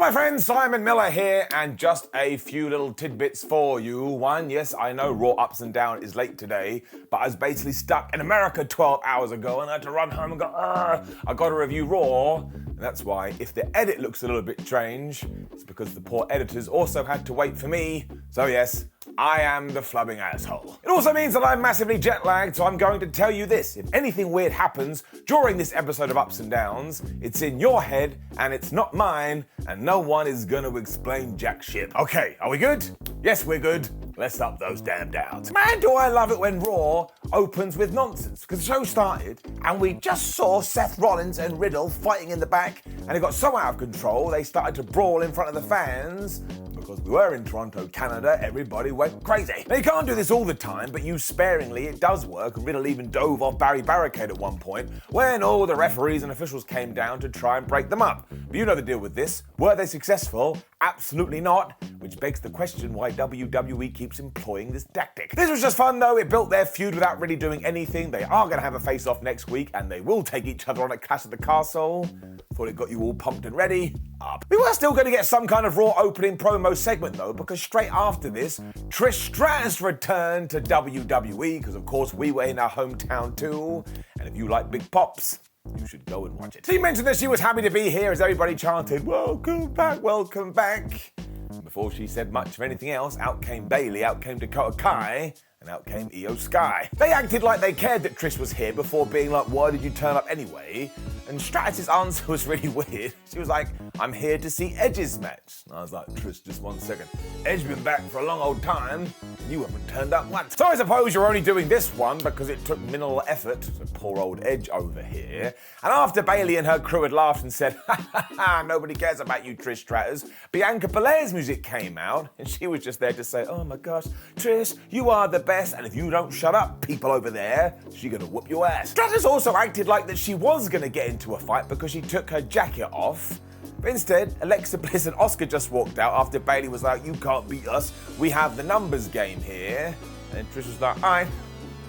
my friends, Simon Miller here, and just a few little tidbits for you. One, yes, I know Raw Ups and Down is late today, but I was basically stuck in America 12 hours ago and I had to run home and go, I gotta review Raw. And that's why, if the edit looks a little bit strange, it's because the poor editors also had to wait for me. So yes, I am the flubbing asshole. It also means that I'm massively jet lagged, so I'm going to tell you this. If anything weird happens during this episode of Ups and Downs, it's in your head and it's not mine, and no one is gonna explain jack shit. Okay, are we good? Yes, we're good. Let's up those damn downs. Man, do I love it when Raw opens with nonsense, because the show started and we just saw Seth Rollins and Riddle fighting in the back, and it got so out of control they started to brawl in front of the fans. Because we were in Toronto, Canada, everybody went crazy. Now, you can't do this all the time, but used sparingly, it does work. Riddle even dove off Barry Barricade at one point, when all the referees and officials came down to try and break them up. But you know the deal with this. Were they successful? Absolutely not. Which begs the question why WWE keeps employing this tactic. This was just fun though. It built their feud without really doing anything. They are going to have a face-off next week, and they will take each other on at Clash at the Castle. Thought it got you all pumped and ready. Up. We were still going to get some kind of Raw opening promo segment though, because straight after this, Trish Stratus returned to WWE, because of course we were in our hometown too. And if you like big pops, you should go and watch it. She mentioned that she was happy to be here as everybody chanted, "Welcome back, welcome back." And before she said much of anything else, out came Bayley, out came Dakota Kai, and out came Io Sky. They acted like they cared that Trish was here before being like, "Why did you turn up anyway?" And Stratus' answer was really weird. She was like, "I'm here to see Edge's match." And I was like, "Trish, just 1 second. Edge been back for a long old time, and you haven't turned up once. So I suppose you're only doing this one because it took minimal effort." So poor old Edge over here. And after Bayley and her crew had laughed and said, "Ha ha ha, nobody cares about you, Trish Stratus," Bianca Belair's music came out, and she was just there to say, "Oh my gosh, Trish, you are the best, and if you don't shut up, people over there, she's gonna whoop your ass." Stratus also acted like that she was gonna get into a fight because she took her jacket off. But instead, Alexa Bliss and Asuka just walked out after Bayley was like, "You can't beat us, we have the numbers game here." And Trish was like, "Alright,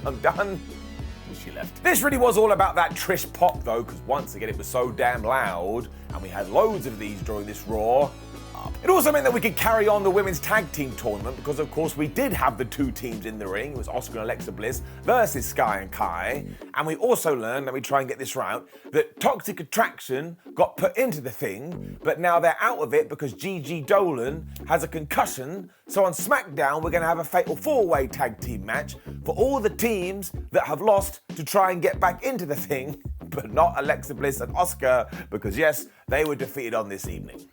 I'm done." And she left. This really was all about that Trish pop though, because once again it was so damn loud, and we had loads of these during this Raw. It also meant that we could carry on the women's tag team tournament, because of course we did have the two teams in the ring. It was Asuka and Alexa Bliss versus Sky and Kai. And we also learned, let me try and get this right, that Toxic Attraction got put into the thing, but now they're out of it because Gigi Dolan has a concussion. So on SmackDown, we're going to have a fatal four-way tag team match for all the teams that have lost to try and get back into the thing, but not Alexa Bliss and Asuka, because yes, they were defeated on this evening.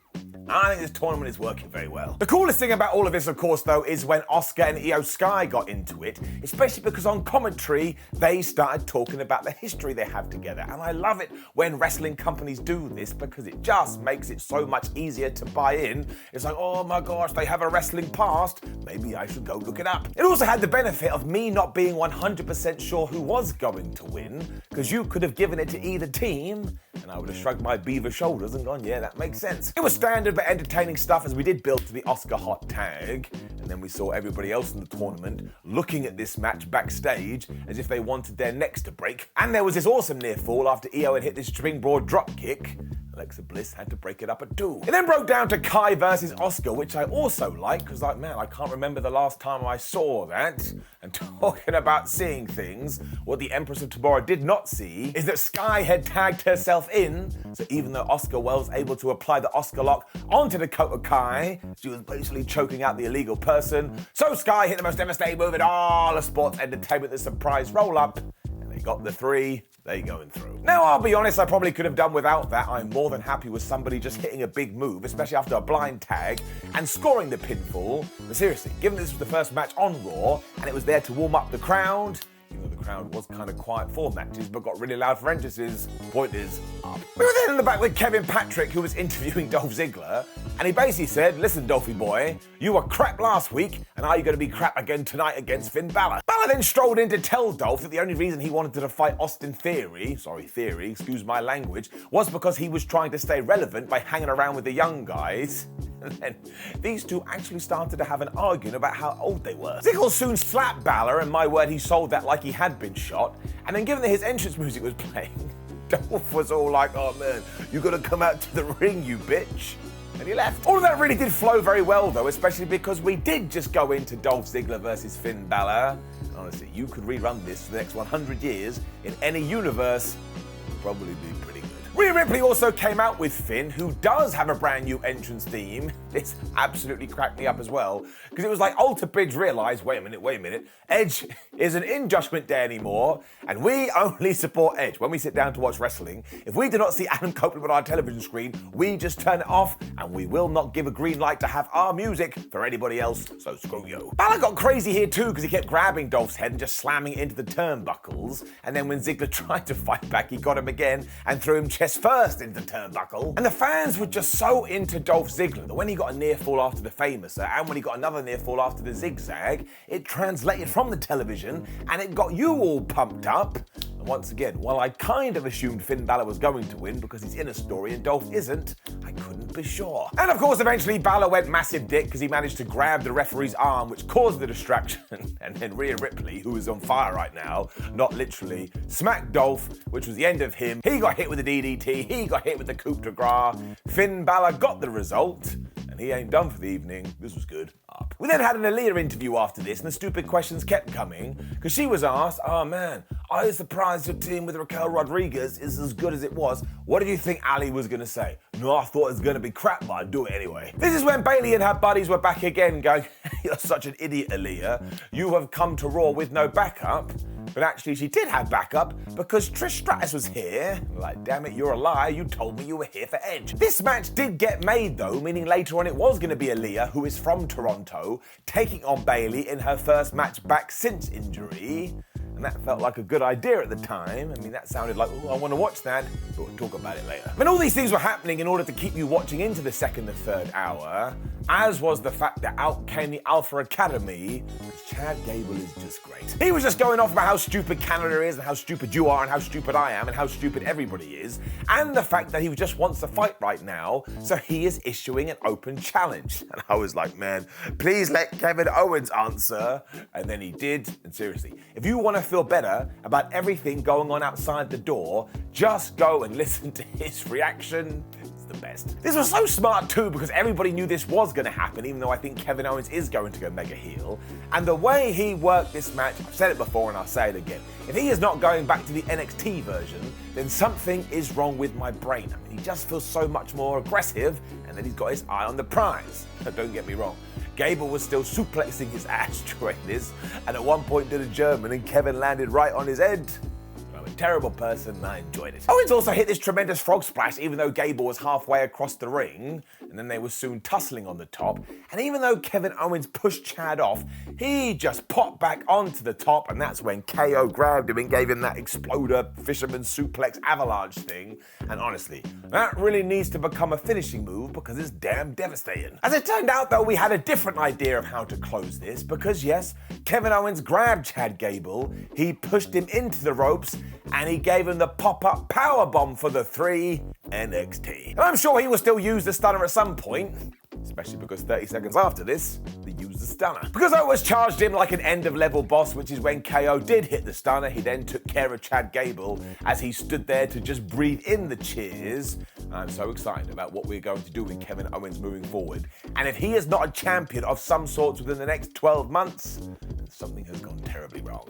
I think this tournament is working very well. The coolest thing about all of this, of course, though, is when Asuka and Io Sky got into it, especially because on commentary, they started talking about the history they have together. And I love it when wrestling companies do this, because it just makes it so much easier to buy in. It's like, oh my gosh, they have a wrestling past. Maybe I should go look it up. It also had the benefit of me not being 100% sure who was going to win, because you could have given it to either team, and I would have shrugged my beaver shoulders and gone, yeah, that makes sense. It was standard but entertaining stuff as we did build to the Asuka hot tag, and then we saw everybody else in the tournament looking at this match backstage as if they wanted their necks to break. And there was this awesome near fall after Io had hit this springboard drop kick. Alexa Bliss had to break it up at 2. It then broke down to Kai versus Asuka, which I also like, because like, man, I can't remember the last time I saw that. And talking about seeing things, what the Empress of Tomorrow did not see is that Sky had tagged herself in, so even though Asuka was able to apply the Asuka lock onto Dakota Kai, she was basically choking out the illegal person. So Sky hit the most devastating move in all of sports entertainment, the surprise roll-up, and they got the 3. They going through. Now, I'll be honest, I probably could have done without that. I'm more than happy with somebody just hitting a big move, especially after a blind tag, and scoring the pinfall. But seriously, given this was the first match on Raw, and it was there to warm up the crowd, even though the crowd was kind of quiet for matches, but got really loud for entrances, point is up. We were then in the back with Kevin Patrick, who was interviewing Dolph Ziggler, and he basically said, "Listen, Dolphy boy, you were crap last week, and are you going to be crap again tonight against Finn Balor?" Balor then strolled in to tell Dolph that the only reason he wanted to fight Austin Theory, excuse my language, was because he was trying to stay relevant by hanging around with the young guys. And then these two actually started to have an argument about how old they were. Ziggler soon slapped Bálor, and my word, he sold that like he had been shot. And then given that his entrance music was playing, Dolph was all like, "Oh man, you gotta come out to the ring, you bitch." and he left. All of that really did flow very well though, especially because we did just go into Dolph Ziggler versus Finn Balor. Honestly, you could rerun this for the next 100 years in any universe, it'd probably be pretty good. Rhea Ripley also came out with Finn, who does have a brand new entrance theme. This absolutely cracked me up as well, because it was like Alter Bridge realised, wait a minute, Edge isn't in Judgment Day anymore, and we only support Edge. When we sit down to watch wrestling, if we do not see Adam Copeland on our television screen, we just turn it off, and we will not give a green light to have our music for anybody else, so screw you. Balor got crazy here too, because he kept grabbing Dolph's head and just slamming it into the turnbuckles, and then when Ziggler tried to fight back, he got him again and threw him chest first into the turnbuckle. And the fans were just so into Dolph Ziggler that when he got a near fall after the Famouser and when he got another near fall after the zigzag, it translated from the television and it got you all pumped up. And once again, while I kind of assumed Finn Balor was going to win because he's in a story and Dolph isn't, I couldn't be sure. And of course, eventually Balor went massive dick because he managed to grab the referee's arm, which caused the distraction. And then Rhea Ripley, who is on fire right now, not literally, smacked Dolph, which was the end of him. He got hit with the DDT, he got hit with the coup de grace. Finn Balor got the result, and he ain't done for the evening. This was good. Up. We then had an Aaliyah interview after this, and the stupid questions kept coming, because she was asked, oh man, are you surprised your team with Raquel Rodriguez is as good as it was? What did you think Ali was going to say? No, I thought it was going to be crap, but I'd do it anyway. This is when Bayley and her buddies were back again going, you're such an idiot, Aliyah. You have come to Raw with no backup. But actually, she did have backup because Trish Stratus was here. Like, damn it, you're a liar. You told me you were here for Edge. This match did get made, though, meaning later on it was going to be Aaliyah, who is from Toronto, taking on Bayley in her first match back since injury. And that felt like a good idea at the time. I mean, that sounded like, oh, I want to watch that, but we'll talk about it later. I mean, all these things were happening in order to keep you watching into the second and third hour, as was the fact that out came the Alpha Academy, which Chad Gable is just great. He was just going off about how stupid Canada is and how stupid you are and how stupid I am and how stupid everybody is, and the fact that he just wants to fight right now, so he is issuing an open challenge. And I was like, man, please let Kevin Owens answer. And then he did, and seriously, if you want to feel better about everything going on outside the door, just go and listen to his reaction. It's the best. This was so smart too, because everybody knew this was going to happen, even though I think Kevin Owens is going to go mega heel. And the way he worked this match, I've said it before and I'll say it again, if he is not going back to the NXT version, then something is wrong with my brain. I mean, he just feels so much more aggressive, and then he's got his eye on the prize. Don't get me wrong. Gable was still suplexing his ass during this, and at one point did a German, and Kevin landed right on his head. I'm a terrible person, and I enjoyed it. Owens also hit this tremendous frog splash, even though Gable was halfway across the ring, and then they were soon tussling on the top. And even though Kevin Owens pushed Chad off, he just popped back onto the top, and that's when KO grabbed him and gave him that exploder fisherman suplex avalanche thing. And honestly, that really needs to become a finishing move because it's damn devastating. As it turned out though, we had a different idea of how to close this because yes, Kevin Owens grabbed Chad Gable, he pushed him into the ropes, and he gave him the pop-up powerbomb for the 3 NXT. And I'm sure he will still use the stunner at some point, especially because 30 seconds after this, they used the stunner. Because Owens charged him like an end-of-level boss, which is when KO did hit the stunner, he then took care of Chad Gable as he stood there to just breathe in the cheers. I'm so excited about what we're going to do with Kevin Owens moving forward. And if he is not a champion of some sort within the next 12 months, something has gone terribly wrong.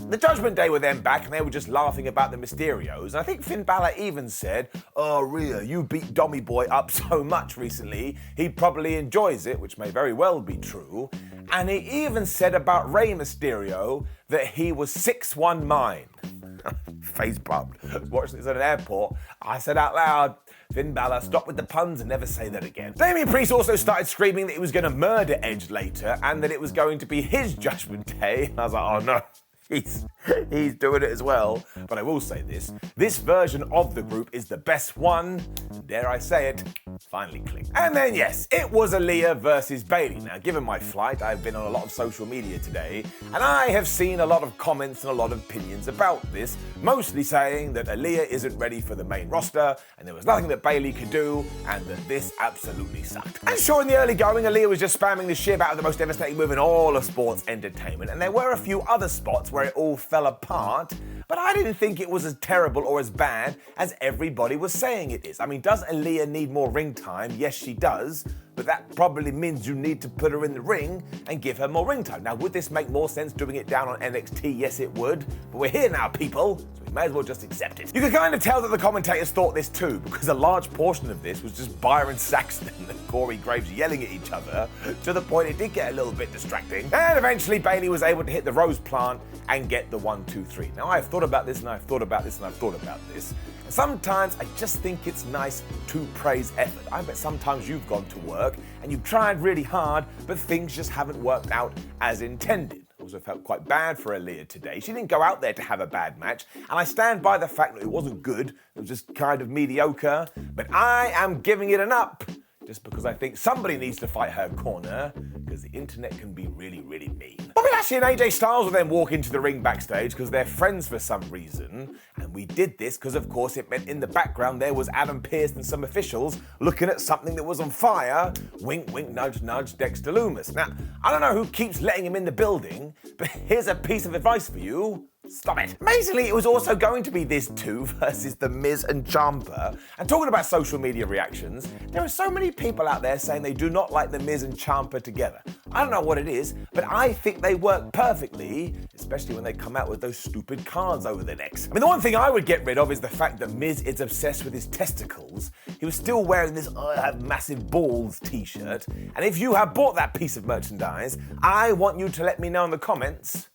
The Judgment Day were then back and they were just laughing about the Mysterios. And I think Finn Balor even said, oh, Rhea, you beat Dommy Boy up so much recently, he probably enjoys it, which may very well be true. And he even said about Rey Mysterio that he was 6'1" mind. Face pumped. Watching this at an airport, I said out loud, Finn Balor, stop with the puns and never say that again. Damian Priest also started screaming that he was going to murder Edge later and that it was going to be his Judgment Day. I was like, oh no. He's doing it as well. But I will say this version of the group is the best one, dare I say it, finally clicked. And then yes, it was Aliyah versus Bayley. Now given my flight, I've been on a lot of social media today, and I have seen a lot of comments and a lot of opinions about this, mostly saying that Aliyah isn't ready for the main roster, and there was nothing that Bayley could do, and that this absolutely sucked. And sure, in the early going, Aliyah was just spamming the shit out of the most devastating move in all of sports entertainment, and there were a few other spots where it all fell apart. but I didn't think it was as terrible or as bad as everybody was saying it is. I mean, does Aliyah need more ring time? Yes, she does. But that probably means you need to put her in the ring and give her more ring time. Now, would this make more sense doing it down on NXT? Yes, it would. But we're here now, people, so we may as well just accept it. You can kind of tell that the commentators thought this too, because a large portion of this was just Byron Saxton and Corey Graves yelling at each other, to the point it did get a little bit distracting. And eventually, Bayley was able to hit the Rose Plant and get the 1, 2, 3. Now, I've thought about this, and I've thought about this, and I've thought about this. Sometimes I just think it's nice to praise effort. I bet sometimes you've gone to work and you've tried really hard, but things just haven't worked out as intended. I also felt quite bad for Aliyah today. She didn't go out there to have a bad match, and I stand by the fact that it wasn't good. It was just kind of mediocre, but I am giving it an up, just because I think somebody needs to fight her corner, because the internet can be really, really mean. Bobby Lashley and AJ Styles will then walk into the ring backstage because they're friends for some reason, and we did this because, of course, it meant in the background there was Adam Pearce and some officials looking at something that was on fire. Wink, wink, nudge, nudge, Dexter Lumis. Now, I don't know who keeps letting him in the building, but here's a piece of advice for you. Stop it. Amazingly, it was also going to be this 2 versus The Miz and Ciampa. And talking about social media reactions, there are so many people out there saying they do not like The Miz and Ciampa together. I don't know what it is, but I think they work perfectly, especially when they come out with those stupid cards over their necks. I mean, the one thing I would get rid of is the fact that Miz is obsessed with his testicles. He was still wearing this I have massive balls t-shirt. And if you have bought that piece of merchandise, I want you to let me know in the comments.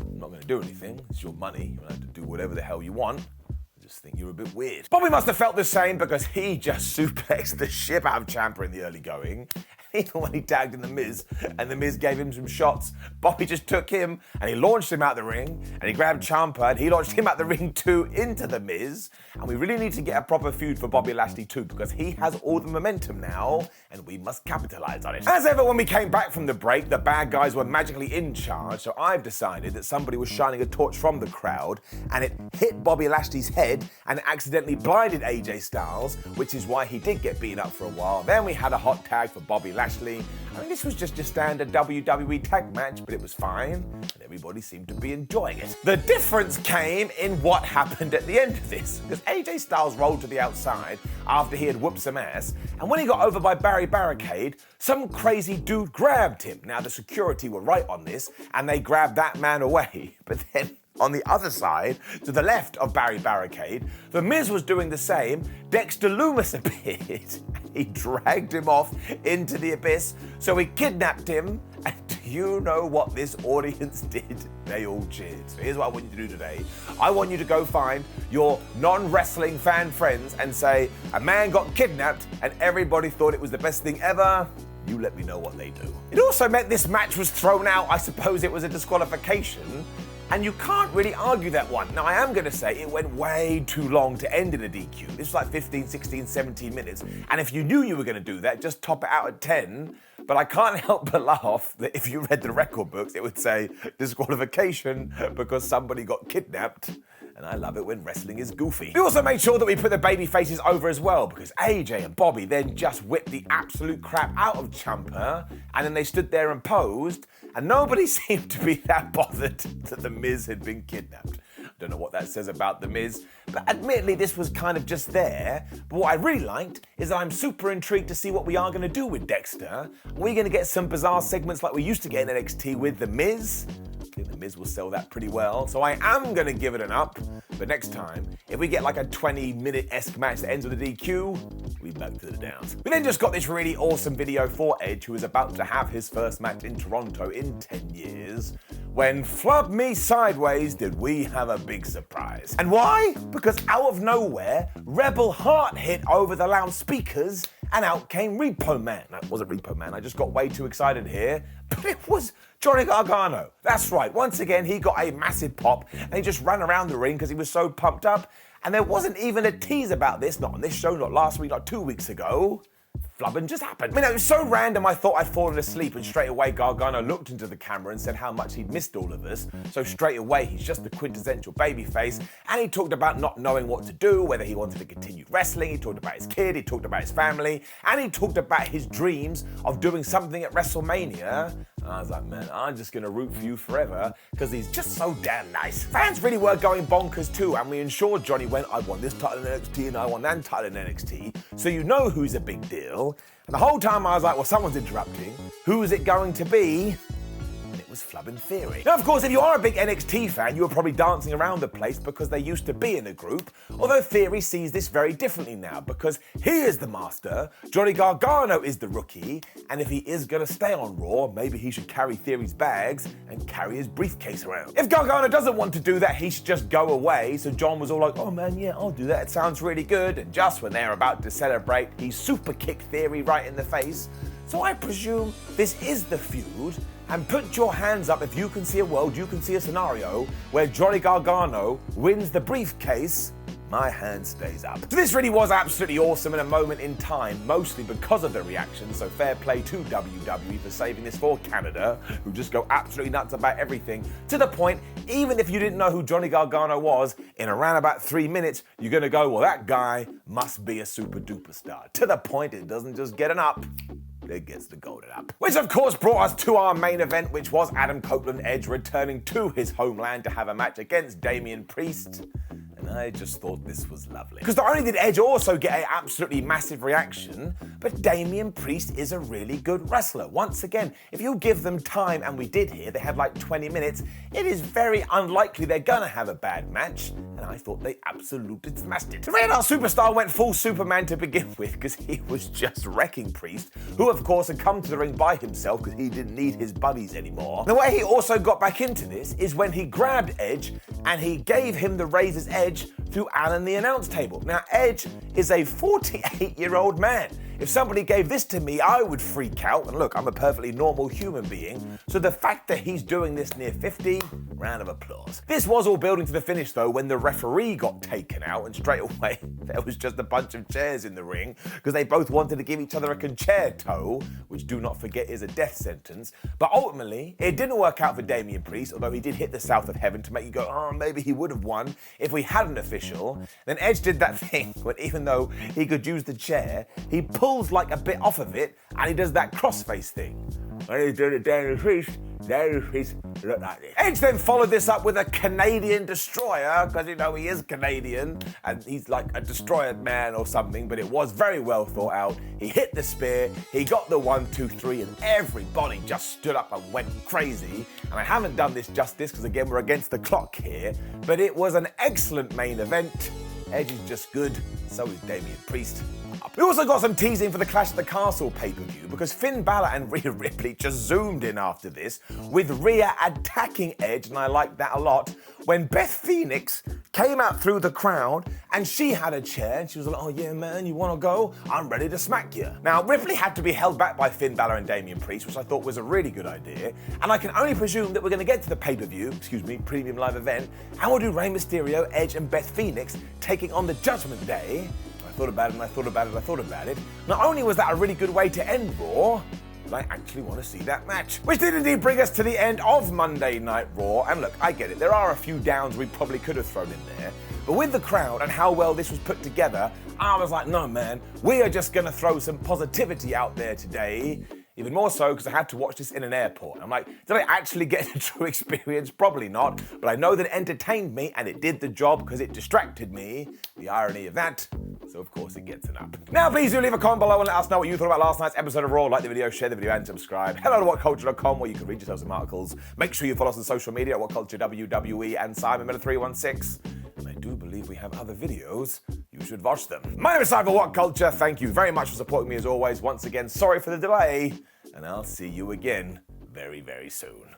I'm not going to do anything. It's your money. You'll have to do whatever the hell you want. I just think you're a bit weird. Bobby must have felt the same because he just suplexed the shit out of Ciampa in the early going. Even when he tagged in The Miz and The Miz gave him some shots, Bobby just took him and he launched him out the ring, and he grabbed Ciampa and he launched him out the ring too into The Miz. And we really need to get a proper feud for Bobby Lashley too, because he has all the momentum now and we must capitalize on it. As ever, when we came back from the break, the bad guys were magically in charge, so I've decided that somebody was shining a torch from the crowd and it hit Bobby Lashley's head and accidentally blinded AJ Styles, which is why he did get beaten up for a while. Then we had a hot tag for Bobby Lashley. I mean, this was just your standard WWE tag match, but it was fine, and everybody seemed to be enjoying it. The difference came in what happened at the end of this, because AJ Styles rolled to the outside after he had whooped some ass, and when he got over by Barry Barricade, some crazy dude grabbed him. Now, the security were right on this, and they grabbed that man away, but then on the other side, to the left of Barry Barricade, The Miz was doing the same. Dexter Lumis appeared. He dragged him off into the abyss, so he kidnapped him. And do you know what this audience did? They all cheered. So here's what I want you to do today. I want you to go find your non-wrestling fan friends and say, a man got kidnapped and everybody thought it was the best thing ever. You let me know what they do. It also meant this match was thrown out. I suppose it was a disqualification. And you can't really argue that one. Now, I am going to say it went way too long to end in a DQ. This was like 15, 16, 17 minutes. And if you knew you were going to do that, just top it out at 10. But I can't help but laugh that if you read the record books, it would say disqualification because somebody got kidnapped. And I love it when wrestling is goofy. We also made sure that we put the baby faces over as well, because AJ and Bobby then just whipped the absolute crap out of Ciampa, and then they stood there and posed, and nobody seemed to be that bothered that The Miz had been kidnapped. I don't know what that says about The Miz, but admittedly this was kind of just there. But what I really liked is that I'm super intrigued to see what we are going to do with Dexter. Are we going to get some bizarre segments like we used to get in NXT with The Miz? I think The Miz will sell that pretty well, so I am going to give it an up. But next time, if we get like a 20-minute-esque match that ends with a DQ, we'll be back to the Downs. We then just got this really awesome video for Edge, who is about to have his first match in Toronto in 10 years, when flub me sideways did we have a big surprise. And why? Because out of nowhere, Rebel Heart hit over the loudspeakers and out came Repo Man. No, it wasn't Repo Man, I just got way too excited here, but it was Johnny Gargano. That's right, once again he got a massive pop and he just ran around the ring because he was so pumped up, and there wasn't even a tease about this, not on this show, not last week, not 2 weeks ago. Flubbing just happened. I mean, it was so random I thought I'd fallen asleep, and straight away Gargano looked into the camera and said how much he'd missed all of us. So straight away he's just the quintessential babyface, and he talked about not knowing what to do, whether he wanted to continue wrestling, he talked about his kid, he talked about his family, and he talked about his dreams of doing something at WrestleMania. I was like, man, I'm just gonna root for you forever because he's just so damn nice. Fans really were going bonkers too, and we ensured Johnny went, I want this title in NXT and I want that title in NXT, so you know who's a big deal. And the whole time I was like, well, someone's interrupting. Who is it going to be? And it was Flubbin' Theory. Now, of course, if you are a big NXT fan, you were probably dancing around the place because they used to be in a group, although Theory sees this very differently now because he is the master, Johnny Gargano is the rookie, and if he is going to stay on Raw, maybe he should carry Theory's bags and carry his briefcase around. If Gargano doesn't want to do that, he should just go away, so John was all like, oh man, yeah, I'll do that, it sounds really good, and just when they're about to celebrate, he super kicked Theory right in the face. So I presume this is the feud, and put your hands up if you can see a world, you can see a scenario where Johnny Gargano wins the briefcase. My hand stays up. So this really was absolutely awesome in a moment in time, mostly because of the reaction, so fair play to WWE for saving this for Canada, who just go absolutely nuts about everything, to the point, even if you didn't know who Johnny Gargano was, in around about 3 minutes, you're gonna go, well, that guy must be a super duper star. To the point, it doesn't just get an up, it gets the golden up. Which of course brought us to our main event, which was Adam Copeland Edge returning to his homeland to have a match against Damian Priest. And I just thought this was lovely. Because not only did Edge also get an absolutely massive reaction, but Damian Priest is a really good wrestler. Once again, if you give them time, and we did here, they had like 20 minutes, it is very unlikely they're gonna have a bad match. And I thought they absolutely smashed it. The Radar Superstar went full Superman to begin with because he was just wrecking Priest, who of course had come to the ring by himself because he didn't need his buddies anymore. The way he also got back into this is when he grabbed Edge and he gave him the Razor's Edge through Alan the announce table. Now Edge is a 48-year-old man. If somebody gave this to me, I would freak out. And look, I'm a perfectly normal human being. So the fact that he's doing this near 50, round of applause. This was all building to the finish though when the referee got taken out and straight away there was just a bunch of chairs in the ring because they both wanted to give each other a concerto, which do not forget is a death sentence. But ultimately, it didn't work out for Damian Priest, although he did hit the South of Heaven to make you go, oh, maybe he would have won if we had an official. Then Edge did that thing when even though he could use the chair, he pulls like a bit off of it and he does that crossface thing. When he did it Damian Priest looked like this. Edge then followed this up with a Canadian destroyer, because you know he is Canadian and he's like a destroyer man or something, but it was very well thought out. He hit the spear, he got the 1, 2, 3, and everybody just stood up and went crazy. And I haven't done this justice because again we're against the clock here, but it was an excellent main event. Edge is just good, so is Damian Priest. We also got some teasing for the Clash at the Castle pay-per-view because Finn Balor and Rhea Ripley just zoomed in after this with Rhea attacking Edge, and I liked that a lot, when Beth Phoenix came out through the crowd and she had a chair and she was like, oh yeah man, you wanna go? I'm ready to smack you. Now Ripley had to be held back by Finn Balor and Damian Priest, which I thought was a really good idea, and I can only presume that we're gonna get to the pay-per-view, premium live event, and we'll do Rey Mysterio, Edge and Beth Phoenix taking on the Judgment Day. I thought about it and I thought about it and I thought about it. Not only was that a really good way to end Raw, but I actually want to see that match. Which did indeed bring us to the end of Monday Night Raw. And look, I get it, there are a few downs we probably could have thrown in there. But with the crowd and how well this was put together, I was like, no man, we are just gonna throw some positivity out there today. Even more so because I had to watch this in an airport. I'm like, did I actually get a true experience? Probably not, but I know that it entertained me and it did the job because it distracted me. The irony of that, so of course it gets an up. Now please do leave a comment below and let us know what you thought about last night's episode of Raw. Like the video, share the video and subscribe. Head on to WhatCulture.com where you can read yourself some articles. Make sure you follow us on social media at WhatCulture WWE and Simon Miller 316. And I do believe we have other videos. You should watch them. My name is Simon WhatCulture. Thank you very much for supporting me as always. Once again, sorry for the delay. And I'll see you again very, very soon.